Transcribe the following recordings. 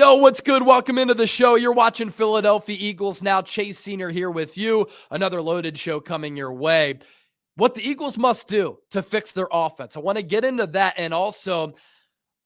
Yo, what's good? Welcome into the show. You're watching Philadelphia Eagles Now. Chase Sr. here with you. Another loaded show coming your way. What the Eagles must do to fix their offense. I want to get into that. And also,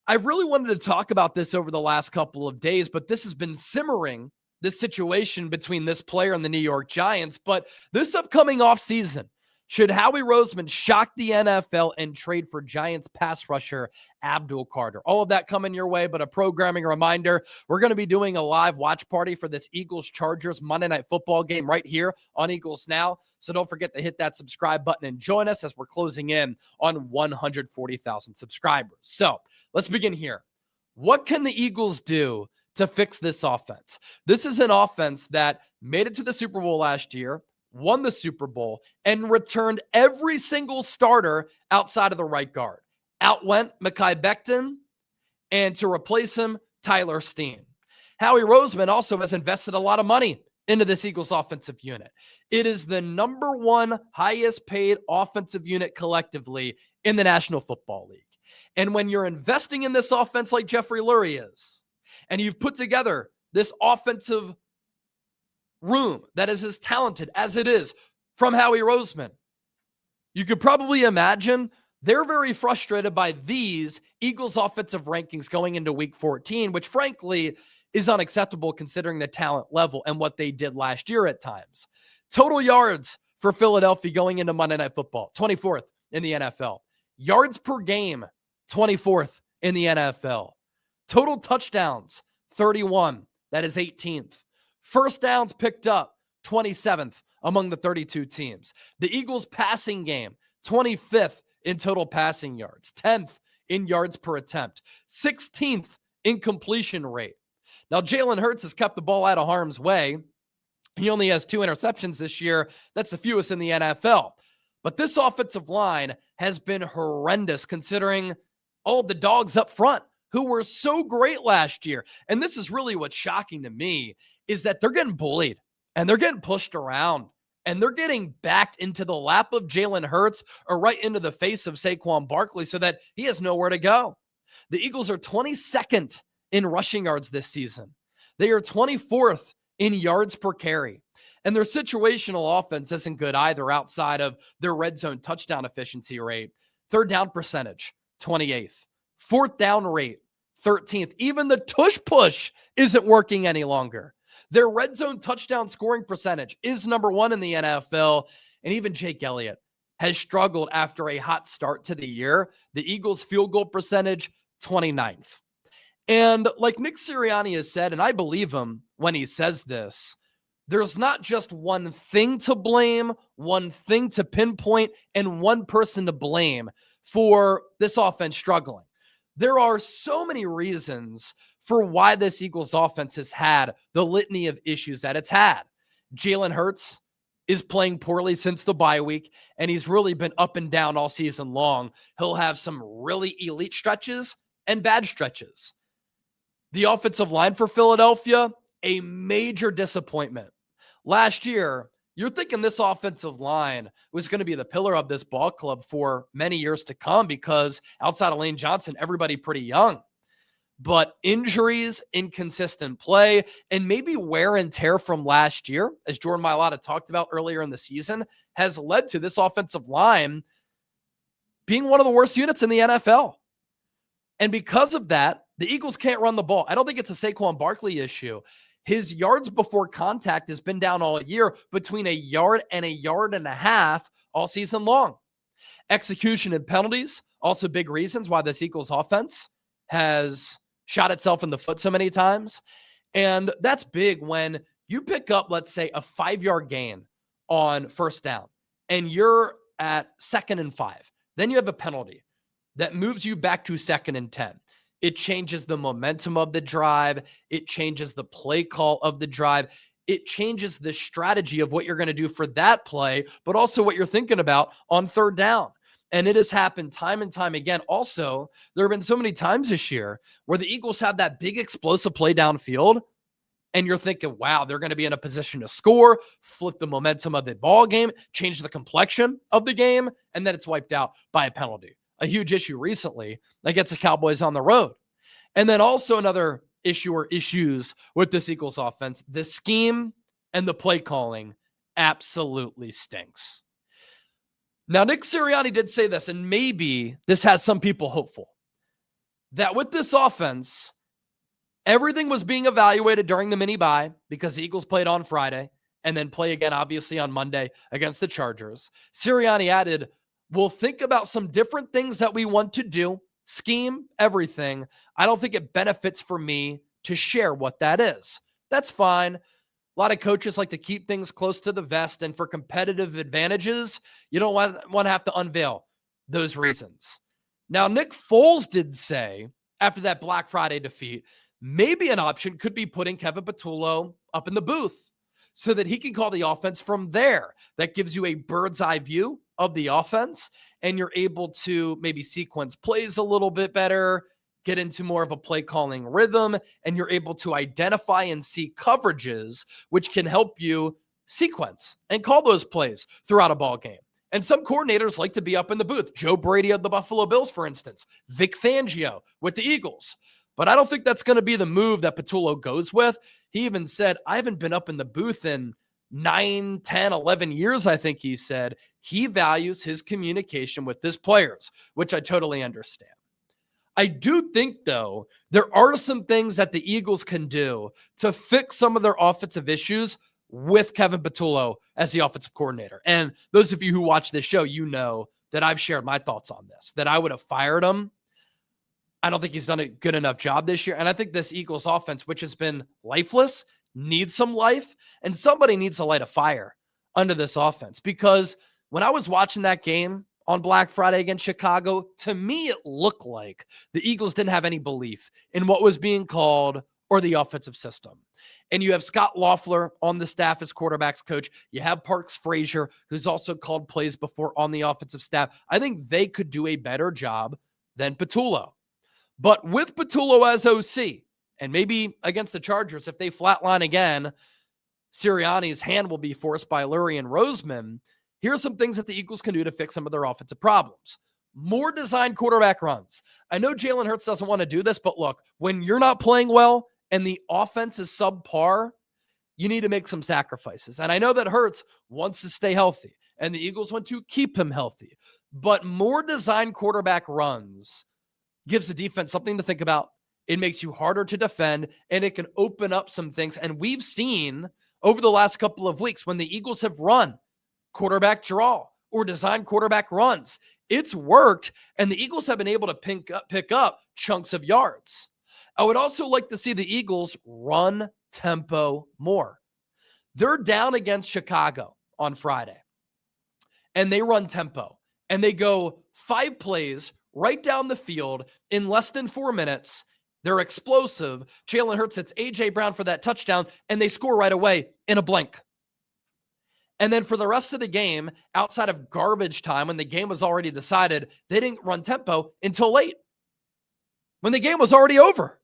I really wanted to talk about this over the last couple of days, but this has been simmering, this situation between this player and the New York Giants. But this upcoming offseason, should Howie Roseman shock the NFL and trade for Giants pass rusher Abdul Carter? All of that coming your way, but a programming reminder, we're going to be doing a live watch party for this Eagles-Chargers Monday Night Football game right here on Eagles Now. So don't forget to hit that subscribe button and join us as we're closing in on 140,000 subscribers. So let's begin here. What can the Eagles do to fix this offense? This is an offense that made it to the Super Bowl last year, won the Super Bowl, and returned every single starter outside of the right guard. Out went Mekhi Becton, and to replace him, Tyler Steen. Howie Roseman also has invested a lot of money into this Eagles offensive unit. It is the number one highest paid offensive unit collectively in the National Football League. And when you're investing in this offense like Jeffrey Lurie is, and you've put together this offensive room that is as talented as it is from Howie Roseman, you could probably imagine they're very frustrated by these Eagles offensive rankings going into week 14, which frankly is unacceptable considering the talent level and what they did last year at times. Total yards for Philadelphia going into Monday Night Football, 24th in the NFL. Yards per game, 24th in the NFL. Total touchdowns, 31. That is 18th. First downs picked up, 27th among the 32 teams. The Eagles passing game, 25th in total passing yards, 10th in yards per attempt, 16th in completion rate. Now, Jalen Hurts has kept the ball out of harm's way. He only has 2 interceptions this year. That's the fewest in the NFL. But this offensive line has been horrendous considering all the dogs up front who were so great last year. And this is really what's shocking to me is that they're getting bullied and they're getting pushed around and they're getting backed into the lap of Jalen Hurts or right into the face of Saquon Barkley so that he has nowhere to go. The Eagles are 22nd in rushing yards this season. They are 24th in yards per carry. And their situational offense isn't good either outside of their red zone touchdown efficiency rate. Third down percentage, 28th. Fourth down rate, 13th. Even the tush push isn't working any longer. Their red zone touchdown scoring percentage is number 1 in the NFL. And even Jake Elliott has struggled after a hot start to the year. The Eagles' field goal percentage, 29th. And like Nick Sirianni has said, and I believe him when he says this, there's not just one thing to blame, one thing to pinpoint, and one person to blame for this offense struggling. There are so many reasons for why this Eagles offense has had the litany of issues that it's had. Jalen Hurts is playing poorly since the bye week, and he's really been up and down all season long. He'll have some really elite stretches and bad stretches. The offensive line for Philadelphia, a major disappointment. Last year, you're thinking this offensive line was going to be the pillar of this ball club for many years to come because outside of Lane Johnson, everybody pretty young. But injuries, inconsistent play, and maybe wear and tear from last year, as Jordan Mailata talked about earlier in the season, has led to this offensive line being one of the worst units in the NFL. And because of that, the Eagles can't run the ball. I don't think it's a Saquon Barkley issue. His yards before contact has been down all year, between a yard and a yard and a half all season long. Execution and penalties, also big reasons why this Eagles offense has shot itself in the foot so many times. And that's big when you pick up, let's say, a 5-yard gain on first down and you're at 2nd and 5. Then you have a penalty that moves you back to 2nd and 10. It changes the momentum of the drive. It changes the play call of the drive. It changes the strategy of what you're going to do for that play, but also what you're thinking about on third down. And it has happened time and time again. Also, there have been so many times this year where the Eagles have that big explosive play downfield, and you're thinking, wow, they're going to be in a position to score, flip the momentum of the ball game, change the complexion of the game, and then it's wiped out by a penalty. A huge issue recently against the Cowboys on the road. And then also another issue or issues with this Eagles offense. The scheme and the play calling absolutely stinks. Now, Nick Sirianni did say this, and maybe this has some people hopeful, that with this offense, everything was being evaluated during the mini bye because the Eagles played on Friday and then play again, obviously, on Monday against the Chargers. Sirianni added, we'll think about some different things that we want to do, scheme, everything. I don't think it benefits for me to share what that is. That's fine. A lot of coaches like to keep things close to the vest, and for competitive advantages, you don't want to have to unveil those reasons. Now, Nick Foles did say after that Black Friday defeat, maybe an option could be putting Kevin Patullo up in the booth so that he can call the offense from there. That gives you a bird's eye view of the offense, and you're able to maybe sequence plays a little bit better, get into more of a play calling rhythm, and you're able to identify and see coverages, which can help you sequence and call those plays throughout a ball game. And some coordinators like to be up in the booth. Joe Brady of the Buffalo Bills, for instance, Vic Fangio with the Eagles. But I don't think that's going to be the move that Patullo goes with. He even said, I haven't been up in the booth in 9, 10, 11 years, I think he said. He values his communication with his players, which I totally understand. I do think, though, there are some things that the Eagles can do to fix some of their offensive issues with Kevin Patullo as the offensive coordinator. And those of you who watch this show, you know that I've shared my thoughts on this, that I would have fired him. I don't think he's done a good enough job this year. And I think this Eagles offense, which has been lifeless, needs some life. And somebody needs to light a fire under this offense. Because when I was watching that game on Black Friday against Chicago, to me, it looked like the Eagles didn't have any belief in what was being called or the offensive system. And you have Scott Loeffler on the staff as quarterback's coach. You have Parks Frazier, who's also called plays before on the offensive staff. I think they could do a better job than Patullo. But with Patullo as OC, and maybe against the Chargers, if they flatline again, Sirianni's hand will be forced by Lurie and Roseman. Here's some things that the Eagles can do to fix some of their offensive problems. More designed quarterback runs. I know Jalen Hurts doesn't want to do this, but look, when you're not playing well and the offense is subpar, you need to make some sacrifices. And I know that Hurts wants to stay healthy, and the Eagles want to keep him healthy. But more designed quarterback runs gives the defense something to think about. It makes you harder to defend, and it can open up some things. And we've seen over the last couple of weeks when the Eagles have run quarterback draw or design quarterback runs, it's worked, and the Eagles have been able to pick up chunks of yards. I would also like to see the Eagles run tempo more. They're down against Chicago on Friday, and they run tempo, and they go 5 plays right down the field in less than 4 minutes. They're explosive. Jalen Hurts hits A.J. Brown for that touchdown, and they score right away in a blink. And then for the rest of the game, outside of garbage time, when the game was already decided, they didn't run tempo until late, when the game was already over.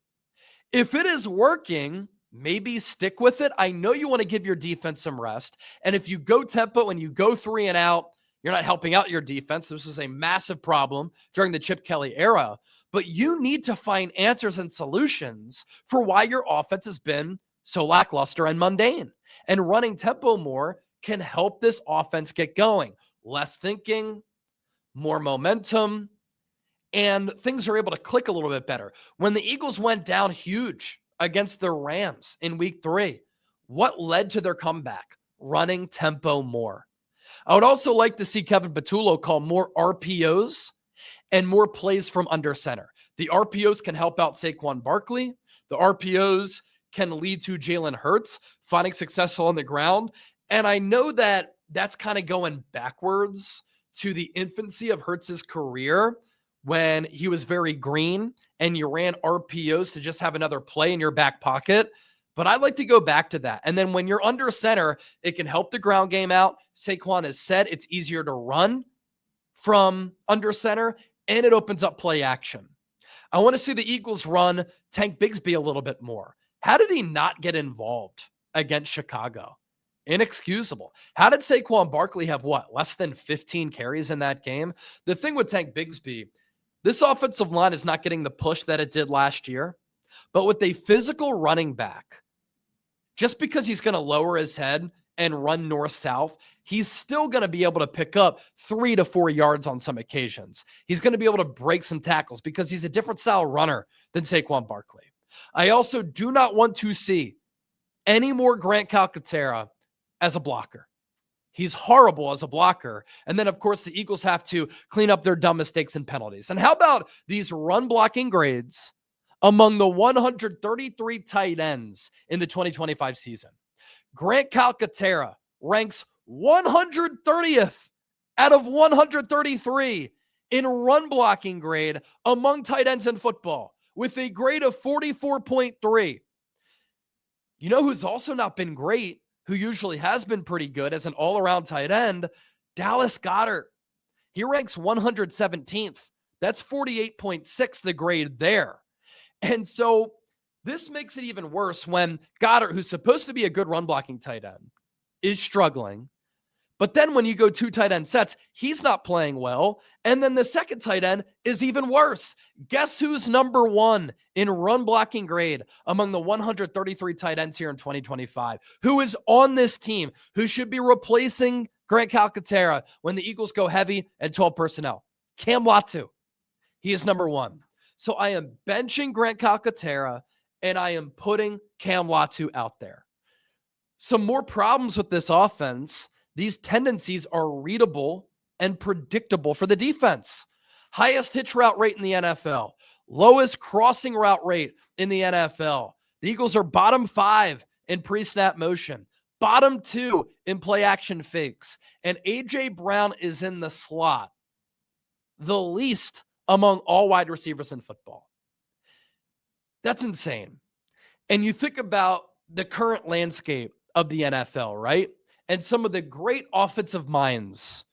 If it is working, maybe stick with it. I know you want to give your defense some rest. And if you go tempo and you go 3 and out, you're not helping out your defense. This was a massive problem during the Chip Kelly era. But you need to find answers and solutions for why your offense has been so lackluster and mundane. And running tempo more can help this offense get going. Less thinking, more momentum, and things are able to click a little bit better. When the Eagles went down huge against the Rams in week 3, what led to their comeback? Running tempo more. I would also like to see Kevin Patullo call more RPOs and more plays from under center. The RPOs can help out Saquon Barkley. The RPOs can lead to Jalen Hurts finding success on the ground. And I know that that's kind of going backwards to the infancy of Hurts's career when he was very green and you ran RPOs to just have another play in your back pocket. But I'd like to go back to that. And then when you're under center, it can help the ground game out. Saquon has said it's easier to run from under center, and it opens up play action. I want to see the Eagles run Tank Bigsby a little bit more. How did he not get involved against Chicago? Inexcusable. How did Saquon Barkley have less than 15 carries in that game? The thing with Tank Bigsby, this offensive line is not getting the push that it did last year. But with a physical running back, just because he's going to lower his head and run north-south, he's still going to be able to pick up 3 to 4 yards on some occasions. He's going to be able to break some tackles because he's a different style runner than Saquon Barkley. I also do not want to see any more Grant Calcaterra as a blocker. He's horrible as a blocker. And then, of course, the Eagles have to clean up their dumb mistakes and penalties. And how about these run blocking grades among the 133 tight ends in the 2025 season? Grant Calcaterra ranks 130th out of 133 in run blocking grade among tight ends in football with a grade of 44.3. You know who's also not been great, who usually has been pretty good as an all-around tight end? Dallas Goedert. He ranks 117th. That's 48.6, the grade there. And so this makes it even worse when Goedert, who's supposed to be a good run-blocking tight end, is struggling. But then when you go 2 tight end sets, he's not playing well. And then the second tight end is even worse. Guess who's number 1 in run blocking grade among the 133 tight ends here in 2025? Who is on this team? Who should be replacing Grant Calcaterra when the Eagles go heavy and 12 personnel? Cam Latu. He is number 1. So I am benching Grant Calcaterra and I am putting Cam Latu out there. Some more problems with this offense. These tendencies are readable and predictable for the defense. Highest hitch route rate in the NFL. Lowest crossing route rate in the NFL. The Eagles are bottom 5 in pre-snap motion. Bottom 2 in play action fakes. And A.J. Brown is in the slot. The least among all wide receivers in football. That's insane. And you think about the current landscape of the NFL, right? And some of the great offensive minds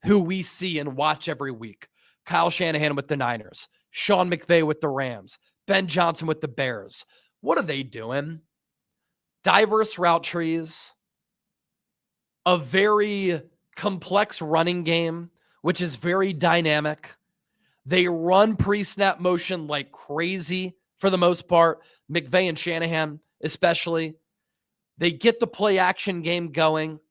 who we see and watch every week. Kyle Shanahan with the Niners, Sean McVay with the Rams, Ben Johnson with the Bears. What are they doing? Diverse route trees, a very complex running game, which is very dynamic. They run pre-snap motion like crazy for the most part. McVay and Shanahan especially. They get the play action game going,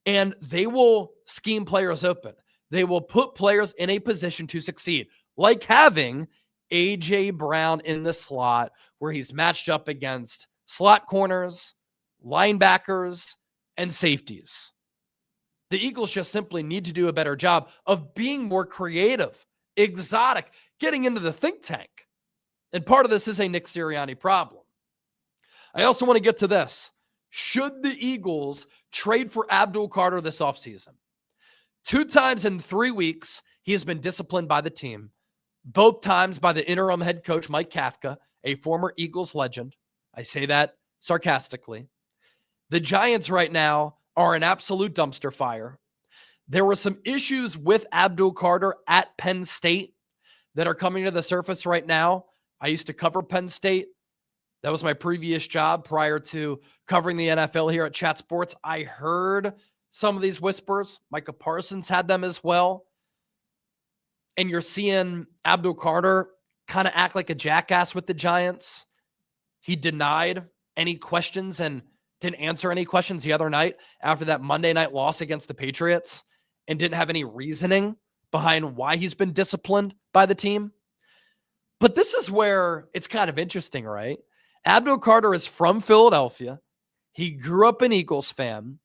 and they will scheme players open. They will put players in a position to succeed, like having A.J. Brown in the slot where he's matched up against slot corners, linebackers, and safeties. The Eagles just simply need to do a better job of being more creative, exotic, getting into the think tank. And part of this is a Nick Sirianni problem. I also want to get to this. Should the Eagles trade for Abdul Carter this offseason? 2 times in 3 weeks, he has been disciplined by the team. Both times by the interim head coach, Mike Kafka, a former Eagles legend. I say that sarcastically. The Giants right now are an absolute dumpster fire. There were some issues with Abdul Carter at Penn State that are coming to the surface right now. I used to cover Penn State. That was my previous job prior to covering the NFL here at Chat Sports. I heard some of these whispers. Micah Parsons had them as well. And you're seeing Abdul Carter kind of act like a jackass with the Giants. He denied any questions and didn't answer any questions the other night after that Monday night loss against the Patriots and didn't have any reasoning behind why he's been disciplined by the team. But this is where it's kind of interesting, right? Abdul Carter is from Philadelphia. He grew up an Eagles fan.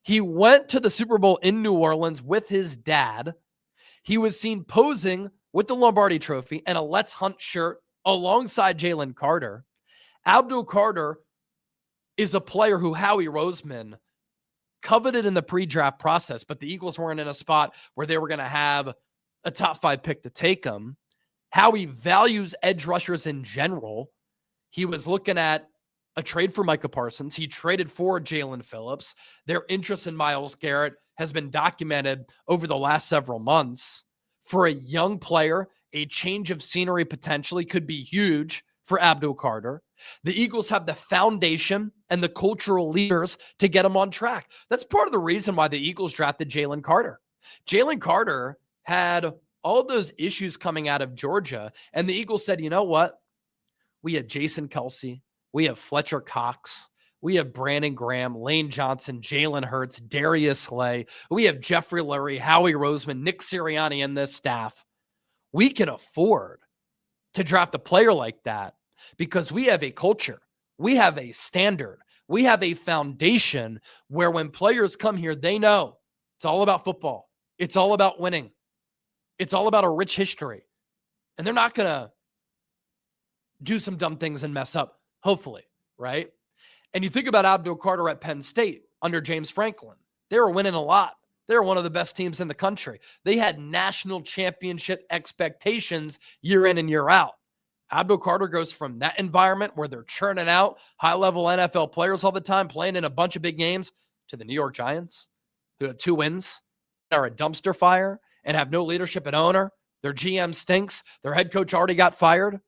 He went to the Super Bowl in New Orleans with his dad. He was seen posing with the Lombardi Trophy and a Let's Hunt shirt alongside Jalen Carter. Abdul Carter is a player who Howie Roseman coveted in the pre-draft process, but the Eagles weren't in a spot where they were going to have a top 5 pick to take him. Howie values edge rushers in general. He was looking at a trade for Micah Parsons. He traded for Jalen Phillips. Their interest in Myles Garrett has been documented over the last several months. For a young player, a change of scenery potentially could be huge for Abdul Carter. The Eagles have the foundation and the cultural leaders to get him on track. That's part of the reason why the Eagles drafted Jalen Carter. Jalen Carter had all those issues coming out of Georgia, and the Eagles said, you know what? We have Jason Kelsey. We have Fletcher Cox. We have Brandon Graham, Lane Johnson, Jalen Hurts, Darius Slay. We have Jeffrey Lurie, Howie Roseman, Nick Sirianni in this staff. We can afford to draft a player like that because we have a culture. We have a standard. We have a foundation where when players come here, they know it's all about football. It's all about winning. It's all about a rich history. And they're not going to do some dumb things and mess up, hopefully, right? And you think about Abdul Carter at Penn State under James Franklin. They were winning a lot. They were one of the best teams in the country. They had national championship expectations year in and year out. Abdul Carter goes from that environment where they're churning out high-level NFL players all the time, playing in a bunch of big games, to the New York Giants, who have 2 wins, are a dumpster fire, and have no leadership and owner. Their GM stinks. Their head coach already got fired.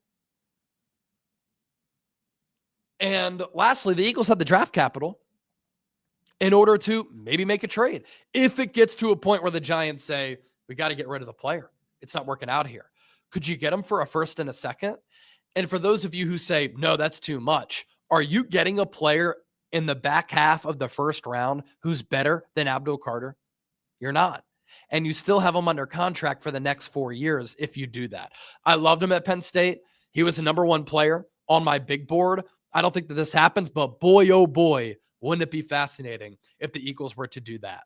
And lastly, the Eagles have the draft capital in order to maybe make a trade. If it gets to a point where the Giants say, we got to get rid of the player, it's not working out here. Could you get him for a first and a second? And for those of you who say, no, that's too much, are you getting a player in the back half of the first round who's better than Abdul Carter? You're not. And you still have him under contract for the next 4 years if you do that. I loved him at Penn State. He was the number 1 player on my big board. I don't think that this happens, but boy, oh boy, wouldn't it be fascinating if the Eagles were to do that.